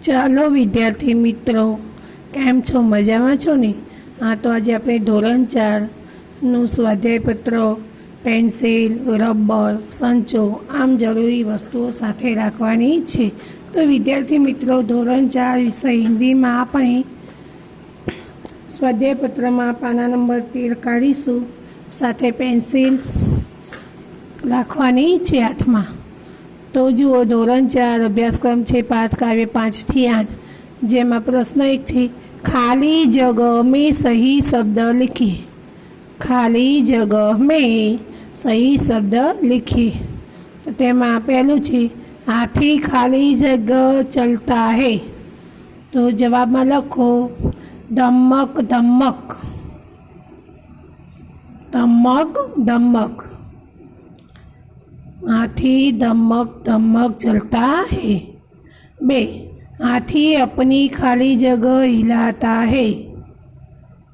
ચાલો વિદ્યાર્થી મિત્રો, કેમ છો? મજામાં છો ને? હા, તો આજે આપણે ધોરણ 4નું સ્વાધ્યાયપત્ર, પેન્સિલ, રબર, સંચો આમ જરૂરી વસ્તુઓ સાથે રાખવાની છે. તો વિદ્યાર્થી મિત્રો, ધોરણ 4 વિષય હિન્દીમાં આપણે સ્વાધ્યાયપત્રમાં પાના નંબર 13 કાઢીશું. સાથે પેન્સિલ રાખવાની છે હાથમાં. તો જુઓ, ધોરણ 4 અભ્યાસક્રમ છે પાઠ કાવ્ય 5 થી 8, જેમાં પ્રશ્ન 1 છે, खाली जगह में सही शब्द लिखिए. खाली जगह में सही शब्द लिखिए. तो तेमा पहलू है, हाथी खाली जगह चलता है. तो जवाब में लखो धमक धमक, धमक धमक. हाथी धमक धमक चलता है. 2, हाथी अपनी खाली जगह हिलाता है.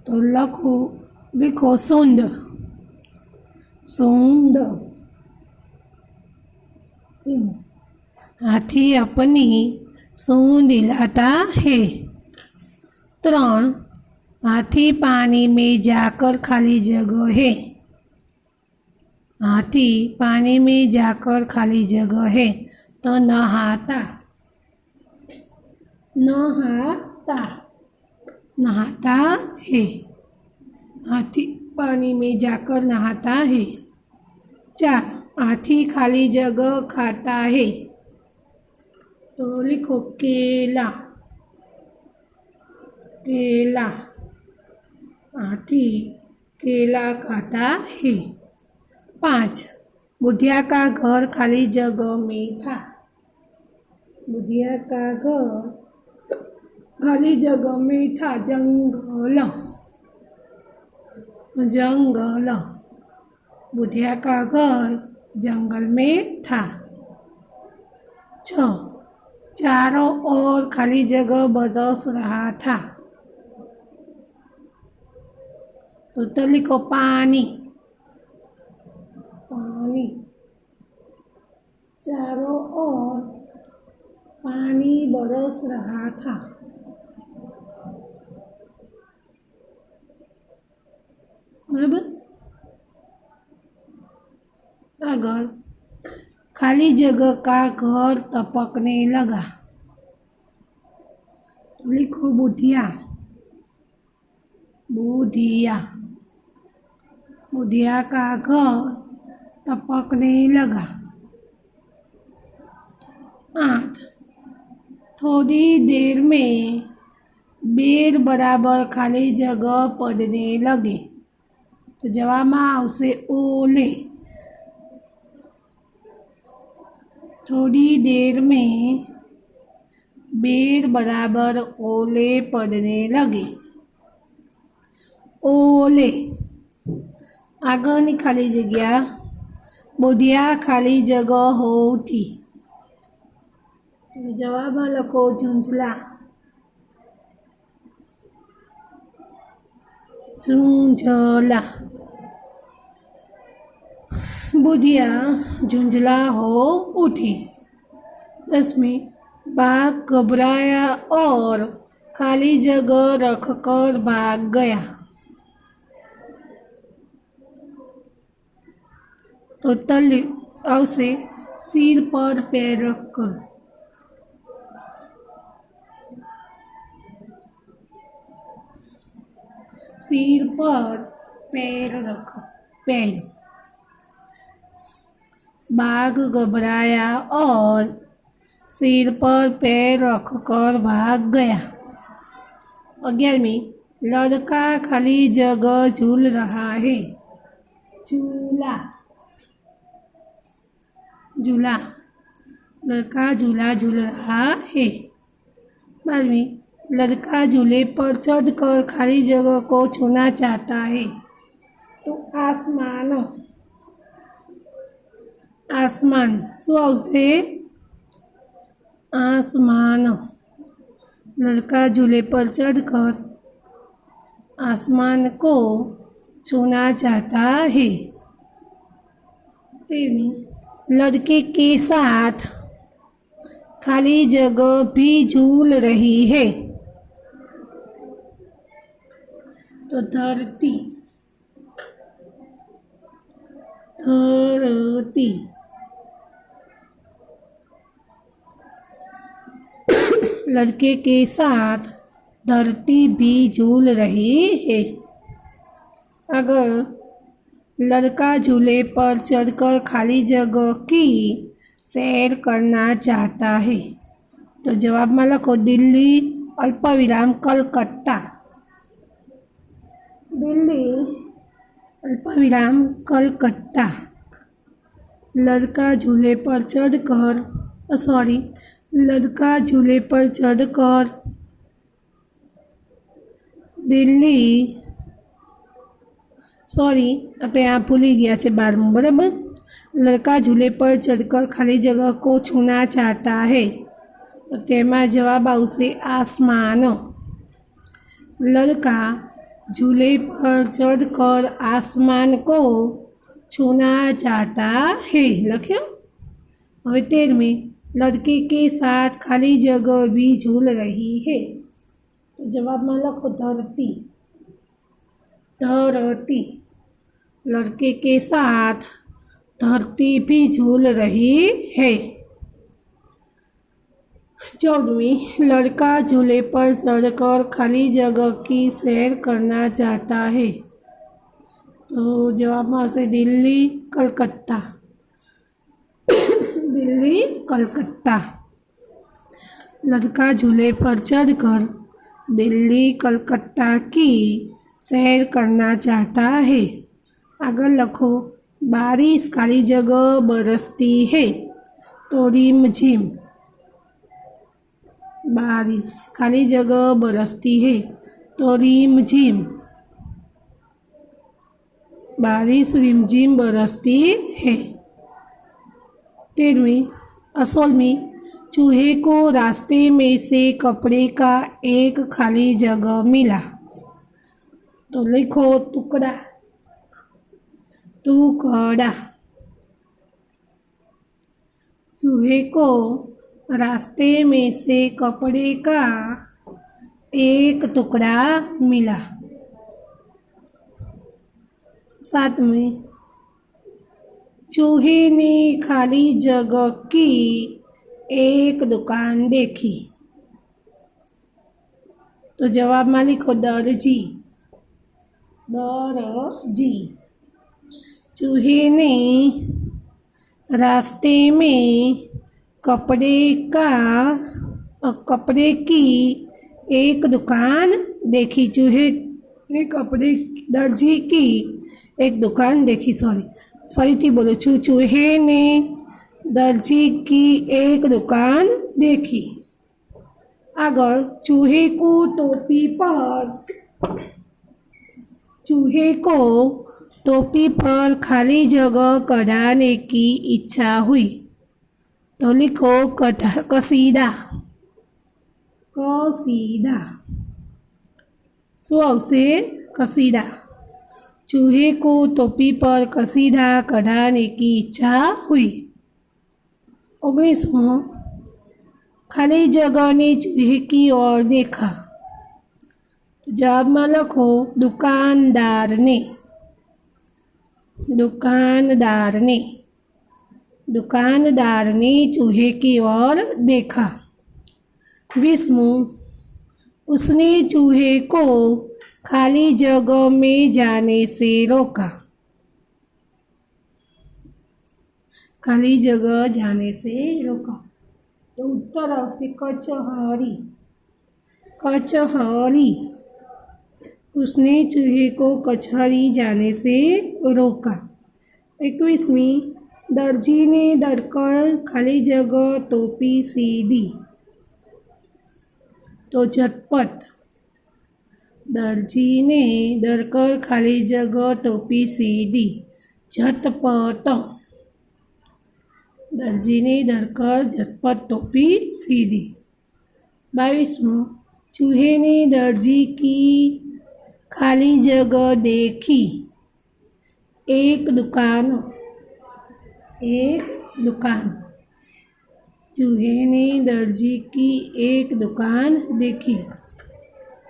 तो लिखो सूंद, सूंद, सूंद. हाथी अपनी सूंद हिलाता है. 3, हाथी पानी में जाकर खाली जगह है. हाथी पानी में जाकर खाली जगह है. तो नहाता, नहाता, नहाता है. हाथी पानी में जाकर नहाता है. 4, हाथी खाली जगह खाता है. तो लिखो केला, केला. हाथी केला खाता है. 5, बुधिया का घर खाली जगह में था. बुधिया का घर खाली जगह में था. जंगल, जंगल. बुधिया का घर जंगल में था. 6, चारों ओर खाली जगह बरस रहा था. तो लिखो पानी, पानी. चारों ओर पानी बरस रहा था. बराबर. अगर खाली जगह का घर टपकने लगा. लिखो बुधिया, बुधिया. बुधिया का घर टपकने लगा. 8, थोड़ी देर में बेर बराबर खाली जगह पड़ने लगे. तो जवाब में आवशे ओले. थोड़ी देर में बेर बराबर ओले पड़ने लगे. ओले आगळनी खाली जग्या बुधिया खाली जगह होती. जवाब में लखो झूंझला, झूंझला. बुधिया झुंझला हो उठी. 10, बाघ घबराया और खाली जगह रखकर भाग गया. तो तल आवशे सिर पर पैर रखकर. सिर पर पैर रख, पैर. बाघ घबराया और सिर पर पैर रखकर भाग गया. 11, लड़का खाली जगह झूल रहा है. झूला, झूला. लड़का झूला झूल रहा है. 12, लड़का झूले पर चढ़कर खाली जगह को छूना चाहता है. तो आसमान, आसमान. शू आवशे? आसमान. लड़का झूले पर चढ़कर आसमान को छूना चाहता है. 13, लड़के के साथ खाली जगह भी झूल रही है। तो धरती, धरती। लड़के के साथ धरती भी झूल रही है। अगर लड़का झूले पर चढ़कर खाली जगह की सैर करना चाहता है तो जवाब में लिखो दिल्ली अल्पविराम कलकत्ता। दिल्ली अल्पविराम कलकत्ता। लड़का झूले पर चढ़कर लड़का झूले पर चढ़कर दिल्ली આપણે આ ભૂલી ગયા છે 12મું બરાબર। लड़का झूले पर चढ़कर खाली जगह को छूना चाहता है तो तेमा जवाब आवशे आसमान। लड़का झूले पर चढ़कर आसमान को छूना चाहता है लख्यो। हवे 13મી लड़के के साथ खाली जगह भी झूल रही है तो जवाब में लखो धरती, धरती। लड़के के साथ धरती भी झूल रही है। 14મી लड़का झूले पर चढ़कर खाली जगह की सैर करना चाहता है तो जवाब में आवशे दिल्ली कलकत्ता। दिल्ली कलकत्ता। लड़का झूले पर चढ़कर दिल्ली कलकत्ता की सैर करना चाहता है। आगे लखो बारिश खाली जगह बरसती है तो रिम झिम। बारिश खाली जगह बरसती है तो रिम झिम। बारिश रिमझिम बरसती है। 16મી चूहे को रास्ते में से कपड़े का एक खाली जगह मिला तो लिखो टुकड़ा, टुकड़ा। चूहे को रास्ते में से कपड़े का एक टुकड़ा मिला। 7મી चूहे ने खाली जगह की एक दुकान देखी तो जवाब में लिखो दर्जी, दर्जी। चूहे ने रास्ते में कपड़े की एक दुकान देखी। चूहे ने दर्जी की एक दुकान देखी। फरीथी बोलो चूहे ने दर्जी की एक दुकान देखी। अगर चूहे को टोपी पर खाली जगह कराने की इच्छा हुई तो लिखो कसीदा, कसीदा। शू आवशे कसीदा। चूहे को टोपी पर कसीदा कराने की इच्छा हुई। 19वां खाली जगह ने चूहे की ओर देखा तो जवाब में लखो दुकानदार ने, दुकानदार ने। दुकानदार ने चूहे की ओर देखा। 20वां उसने चूहे को खाली जगह में जाने से रोका। खाली जगह जाने से रोका तो उत्तर आवशे कचहरी, कचहरी। उसने चूहे को कचहरी जाने से रोका। 21वीं दर्जी ने दरकर खाली जगह टोपी सी दी तो झटपट। दर्जी ने दरकर खाली जगह टोपी सी दी झटपट। दर्जी ने दरकर झटपट टोपी सी दी। 22वां चूहे ने दर्जी की खाली जगह देखी। एक दुकान, एक दुकान। चूहे ने दर्जी की एक दुकान देखी।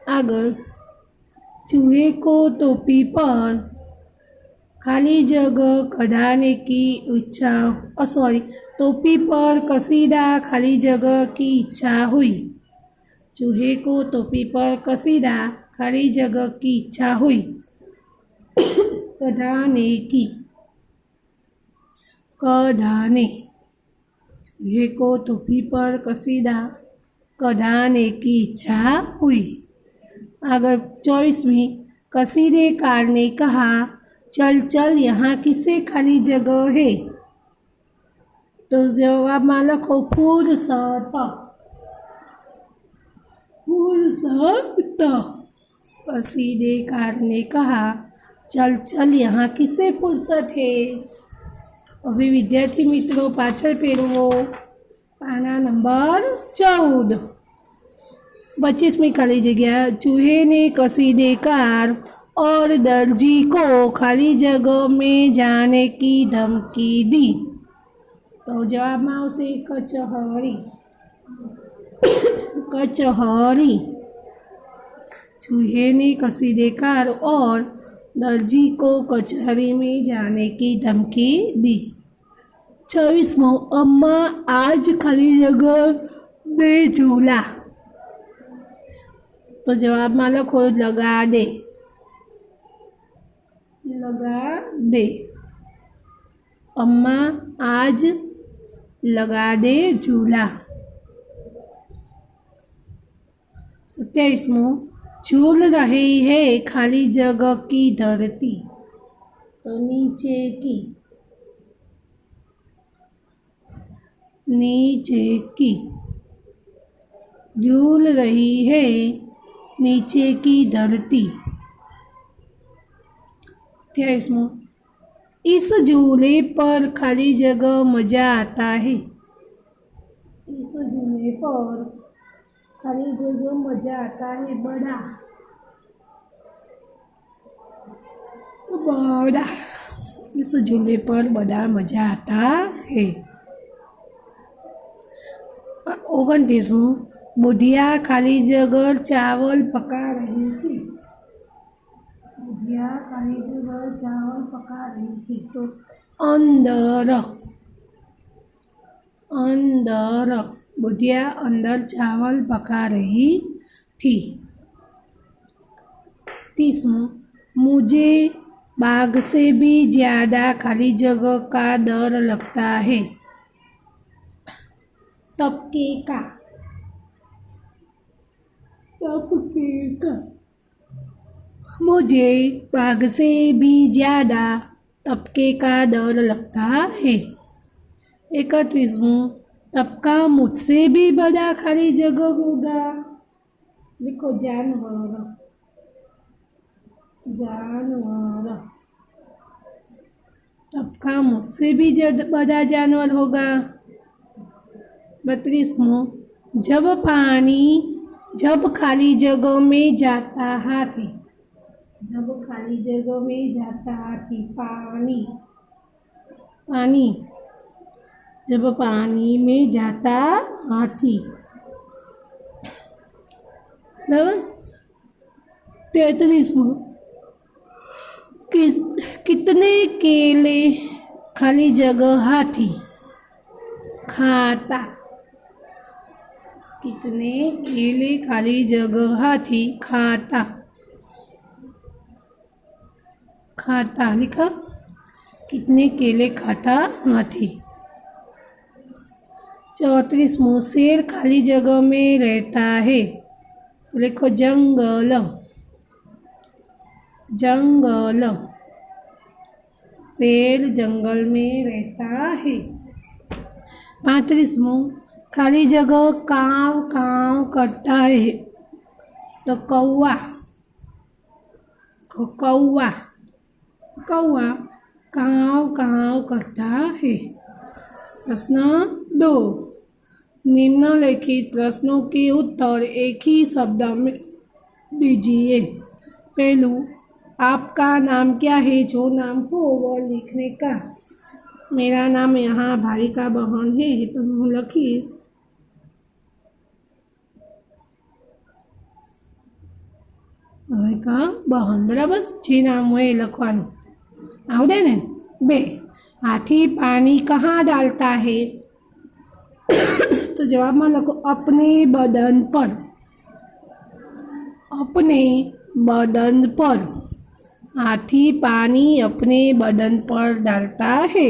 आगे चूहे को टोपी पर खाली जगह कढ़ाने की इच्छा टोपी पर कसीदा खाली जगह की इच्छा हुई। चूहे को टोपी पर कसीदा खाली जगह की इच्छा हुई। कढ़ाने चूहे को टोपी पर कसीदा कढ़ाने की इच्छा हुई। अगर 24वीं कसीदेकार ने कहा, चल चल यहाँ किसे खाली जगह है। तो जवाब में लिखो फुर्सत। कसीदेकार ने कहा, चल चल यहाँ किसे फुर्सत है। अभी विद्यार्थी मित्रों पाछळ फेरवो पाना नंबर 14। 25वीं खाली जगह चूहे ने कसीदेकार और दर्जी को खाली जगह में जाने की धमकी दी। तो जवाब में आवशे कचहरी। कचहरी। चूहे ने कसीदेकार और दर्जी को कचहरी में जाने की धमकी दी। 26वां अम्मा आज खाली जगह दे झूला। तो जवाब में लखो लगा दे। लगा दे। अम्मा आज लगा दे झूला। 27वां झूल रही है खाली जगह की धरती। तो नीचे की। नीचे की। झूल रही है नीचे की धरती। 28वां इस झूले पर खाली जगह मज़ा आता है। इस झूले पर खाली जगह मज़ा आता है। बड़ा बड़ा इस झूले पर बड़ा मज़ा आता है। 29वां बुढ़िया खाली जगह चावल पका रही थी। बुढ़िया खाली जगह चावल पका रही थी। तो अंदर। अंदर बुढ़िया अंदर चावल पका रही थी। 30वां मुझे बाघ से भी ज़्यादा खाली जगह का डर लगता है। तबके का। तबके का। मुझे बाघ से भी ज़्यादा तबके का डर लगता है। 31वां तबका मुझसे भी बड़ा खाली जगह होगा। लिखो जानवर। जानवर। तबका मुझसे भी बड़ा जानवर होगा। 32वां जब खाली जगह में जाता हाथी। जब खाली जगह में जाता हाथी। पानी। पानी। जब पानी में जाता हाथी। 33वां कितने केले खाली जगह हाथी खाता। कितने केले खाली जगह हाथी खाता। खाता लिखा। कितने केले खाता हाथी। 34वां शेर खाली जगह में रहता है। तो लिखो जंगल। जंगल। शेर जंगल में रहता है। 35वां खाली जगह काव काव करता है। तो कौवा। कौवा। कौवा काव काव करता है। प्रश्न 2 निम्नलिखित प्रश्नों के उत्तर एक ही शब्द में दीजिए। पहलू आपका नाम क्या है। जो नाम हो वह लिखने का। मेरा नाम यहाँ भाविका बहन है तो હું લખીશ ભાવિકા બહન બરાબર જે નામ હોય એ લખવાનું આવડે ને 2 हाथी पानी कहाँ डालता है तो जवाब में लखो अपने बदन पर अपने बदन पर हाथी पानी अपने बदन पर डालता है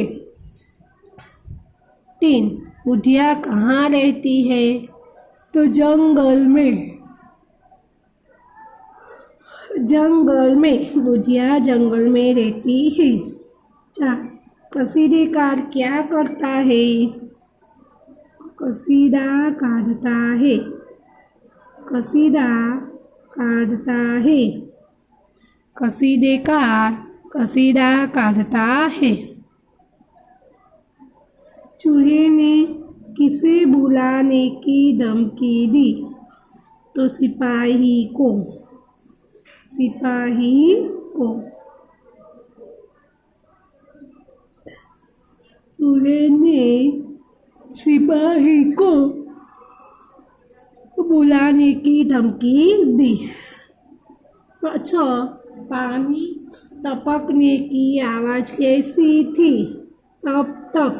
3 बुधिया कहाँ रहती है तो जंगल में बुधिया जंगल में रहती है 4 कसीदेकार क्या करता है कसीदा काटता है कसीदा काटता है कसीदेकार कसीदा काटता है चूहे ने किसे बुलाने की धमकी दी तो सिपाही को चूहे ने सिपाही को बुलाने की धमकी दी अच्छा पानी टपकने की आवाज़ कैसी थी तप तप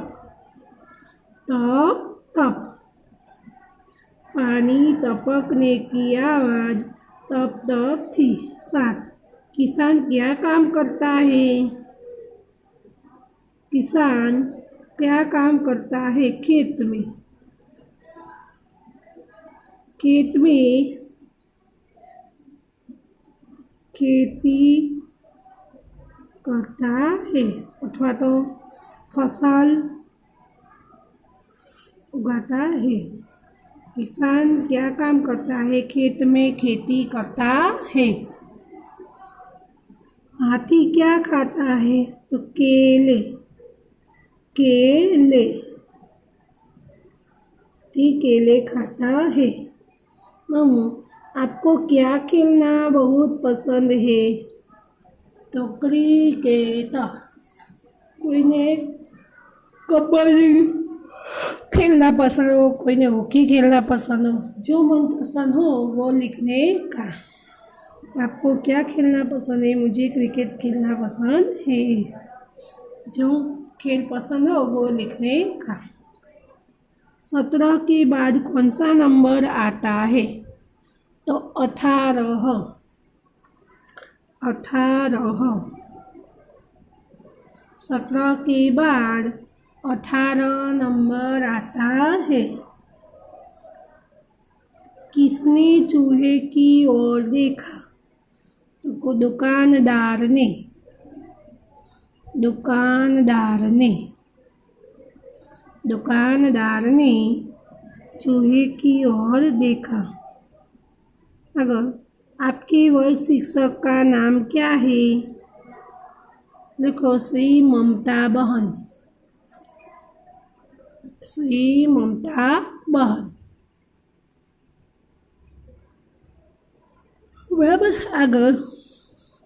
तप तप पानी टपकने की आवाज़ तप तप थी 7 किसान क्या काम करता है किसान क्या काम करता है खेत में खेती करता है अथवा तो फसल उगाता है किसान क्या काम करता है खेत में खेती करता है हाथी क्या खाता है तो केले केले खाता है मामू आपको क्या खेलना बहुत पसंद है तो क्रिकेट कोई ने कबड्डी खेलना पसंद हो कोई ने हॉकी खेलना पसंद हो जो मन पसंद हो वो लिखने का आपको क्या खेलना पसंद है मुझे क्रिकेट खेलना पसंद है जो खेल पसंद हो वो लिखने का 17 के बाद कौन सा नंबर आता है तो 18 17 के बाद 18 नंबर आता है किसने चूहे की ओर देखा तो दुकानदार ने चूहे की ओर देखा अगर आपके वर्ग शिक्षक का नाम क्या है लिखो श्री ममता बहन बराबर अगर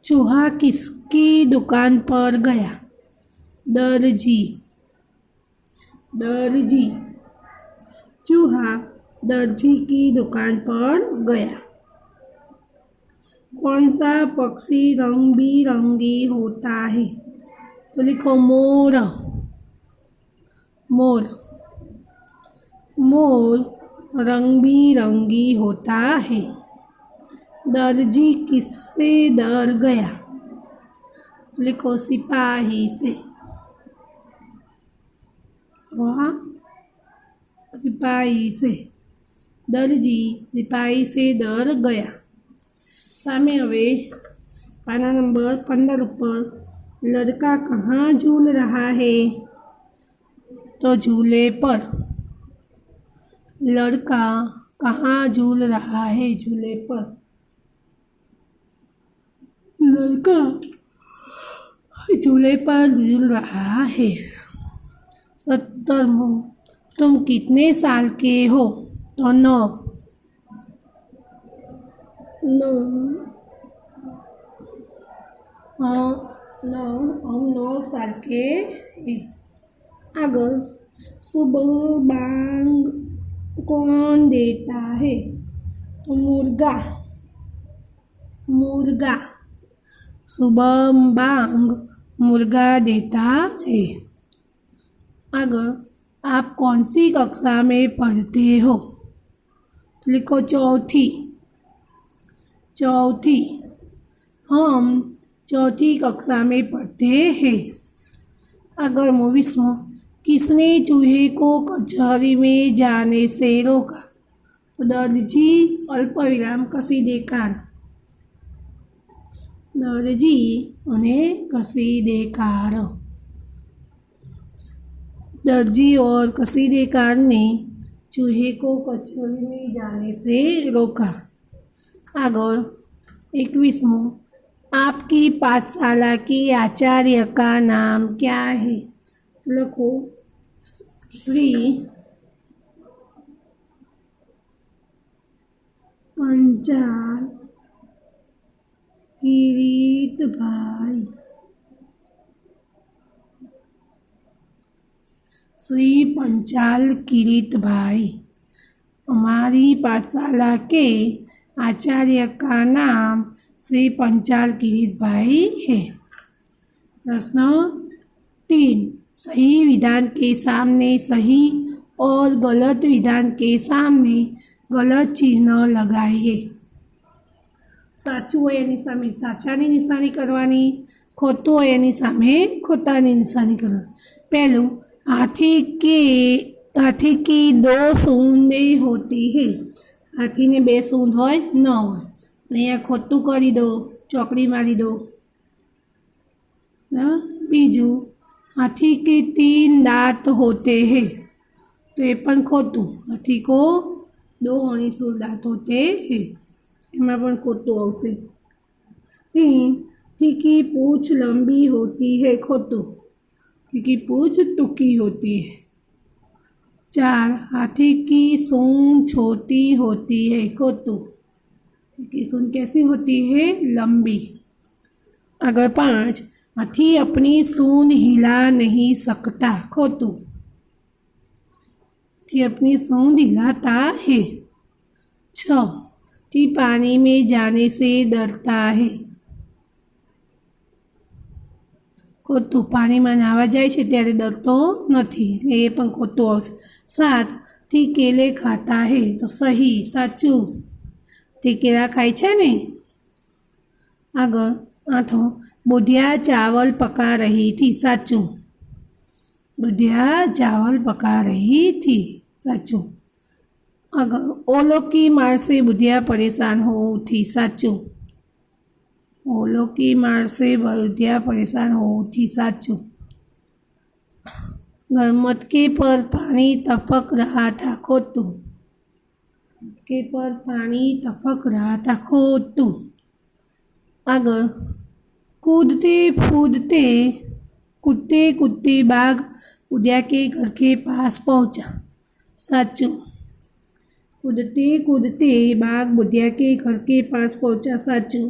चूहा किसकी दुकान पर गया दर्जी चूहा दर्जी की दुकान पर गया कौन सा पक्षी रंग बिरंगी होता है तो लिखो मोर रंग बिरंगी होता है दर्जी किससे डर गया लिखो सिपाही से दर्जी सिपाही से डर गया सामे हवे पाना नंबर 15 पर लड़का कहाँ झूल रहा है तो झूले पर लड़का कहाँ झूल रहा है झूले पर लड़का झूले पर झूल रहा है 70 तुम कितने साल के हो तो 9 हम 9 साल के हैं आगे सुबह बांग कौन देता है? तो मुर्गा। मुर्गा। सुबह बांग मुर्गा देता है। आगे आप कौन सी कक्षा में पढ़ते हो? लिखो चौथी। चौथी। हम चौथी कक्षा में पढ़ते हैं। अगर मूवीज में किसने चूहे को कचहरी में जाने से रोका? तो दर्जी अल्पविराम कसीदेकार। दर्जी उन्हें कसीदेकार। दर्जी और कसीदेकार ने चूहे को कचहरी में जाने से रोका। आगे 21वां आपकी पाठशाला की आचार्य का नाम क्या है? लिखो श्री पंचाल किरीटभाई। श्री पंचाल किरीटभाई। हमारी पाठशाला के आचार्य का नाम श्री पंचाल किरीटभाई है। प्रश्न 3 सही विधान के सामने सही और गलत विधान के सामने गलत चिन्ह लगाइए। साचું હોય એની સામે સાચાની નિશાની કરવાની, ખોટું હોય એની સામે ખોટાની નિશાની કરવાની। પહેલું हाथी की 2 सूंदें होती है। हाथी ने 2 सूंद होय न होय तो अहींया खोटું કરી દો, ચોકડી મારી દો। बीजू हाथी के 3 दांत होते हैं तो ये पण खोटું। हाथी को 2 अणीसूर दांत होते हैं, एमां पण खोटું आवशे। 3 तीखी पूंछ लंबी होती है, खोटું। तीखी पूंछ टूकी होती है। 4 हाथी की सूंड छोटी होती है, खोटું। तीखी सूंड कैसी होती है? लंबी। अगर 5 हाथी अपनी सूंड हिला नहीं सकता, खोटું। हाथी अपनी सूंड हिलाता है। 6 हाथी पानी में जाने से डरता है, खोटું। पानी में नावा जाए छे त्यारे डरतो नहीं, ए पण खोटું आवशे। 7 हाथी केले खाता है तो सही, साचું। ते केला खाय छे ने। आगे 8 बुढ़िया चावल पका रही थी, साचું। बुढ़िया चावल पका रही थी, साचું। अगर ओलो की मार से बुढ़िया परेशान हो थी, साचું। ओलो की मार से बुढ़िया परेशान हो थी, साचुं। मटके पर पानी टपक रहा था, खोटું। मटके पर पानी टपक रहा था, खोटું। आगे कूदते कूदते कूदते कूदते बाघ बुढ़िया के घर के पास पहुंचा, साचुं। कूदते कूदते बाघ बुढ़िया के घर के पास पहुंचा, साचुं।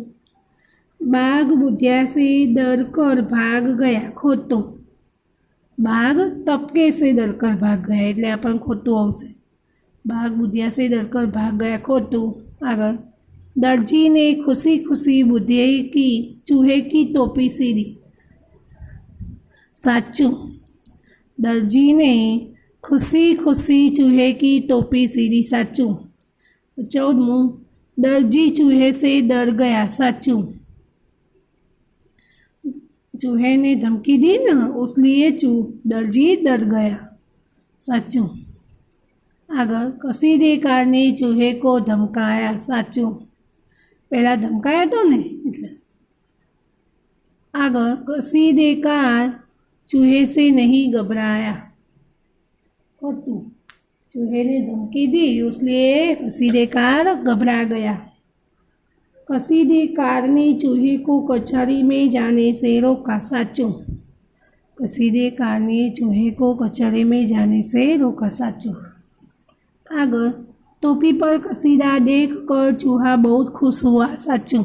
बाघ बुढ़िया से डरकर भाग गया, खोटું। बाघ तपके से डरकर भाग गया એટલે આ પણ ખોટું આવશે। बाघ बुढ़िया से डरकर भाग गया, खोटું। आगे दर्जी ने खुशी खुशी बुढ़िया की चूहे की टोपी सीधी, साचुं। दर्जी ने खुशी खुशी चूहे की टोपी सीधी, साचुं। 14 दर्जी चूहे से डर गया, साचुं। चूहे ने धमकी दी ना, इसलिए दर्जी डर गया, साचुं। आगे कसीदेकार ने चूहे को धमकाया, साचुं। पहला धमकाया तो ने એટલે। आगे कसीदेकार चूहे से नहीं घबराया, खोटું। चूहे ने धमकी दी इसलिए कसीदेकार घबरा गया। कसीदेकार ने चूहे को कचहरी में जाने से रोका, साचुं। कसीदेकार ने चूहे को कचहरी में जाने से रोका, साचुं। आगे टोपी पर कसीदा देख कर चूहा बहुत खुश हुआ, साचुं।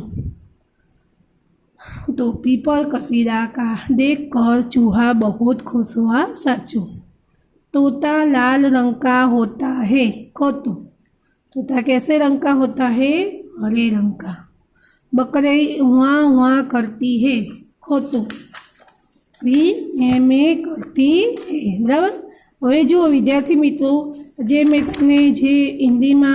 टोपी पर कसीदा का देख कर चूहा बहुत खुश हुआ, साचुं। तोता लाल रंग का होता है, खोटू। तोता कैसे रंग का होता है? हरे रंग का। बकरी हुआ हुआ करती है, खोटू। में करती है, बराबर। હવે જુઓ વિદ્યાર્થી મિત્રો, જે મેં તમને જે હિન્દીમાં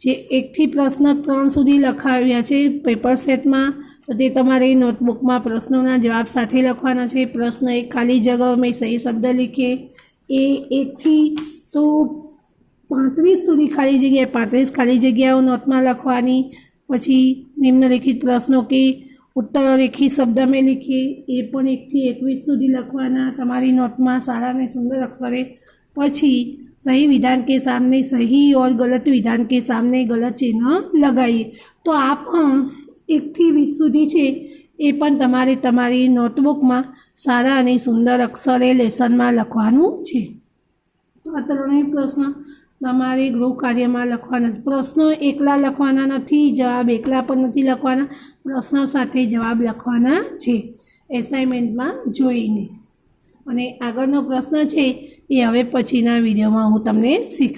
જે 1 થી પ્રશ્ન 3 સુધી લખાવ્યા છે પેપર સેટમાં, તો તે તમારે નોટબુકમાં પ્રશ્નોના જવાબ સાથે લખવાના છે. પ્રશ્ન 1 ખાલી જગ્યાઓ મેં સહી શબ્દ લીખીએ. એ 1 થી તો 35 સુધી ખાલી જગ્યાએ 35 ખાલી જગ્યાઓ નોટમાં લખવાની. પછી નિમ્નલિખિત પ્રશ્નો કે उत्तर रेखी शब्द में लिखिए, ए पण 1 થી 21 सुधी लखवाना तमारी नोट में सारा ने सुंदर अक्षरे. पछी सही विधान के सामने सही और गलत विधान के सामने गलत चिन्ह लगाइए. तो आप 1 થી 20 सुधी छे ए पण तमारे तमारी नोटबुक में सारा अने सुंदर अक्षरे लेसन में लखवानुं छे. तो आ 3 प्रश्न તમારે ગૃહ કાર્યમાં લખવાના. પ્રશ્નો એકલા લખવાના નથી, જવાબ એકલા પણ નથી લખવાના, પ્રશ્નો સાથે જવાબ લખવાના છે એસાઇનમેન્ટમાં જોઈને. અને આગળનો પ્રશ્ન છે એ હવે પછીના વિડીયોમાં હું તમને શીખવીશ.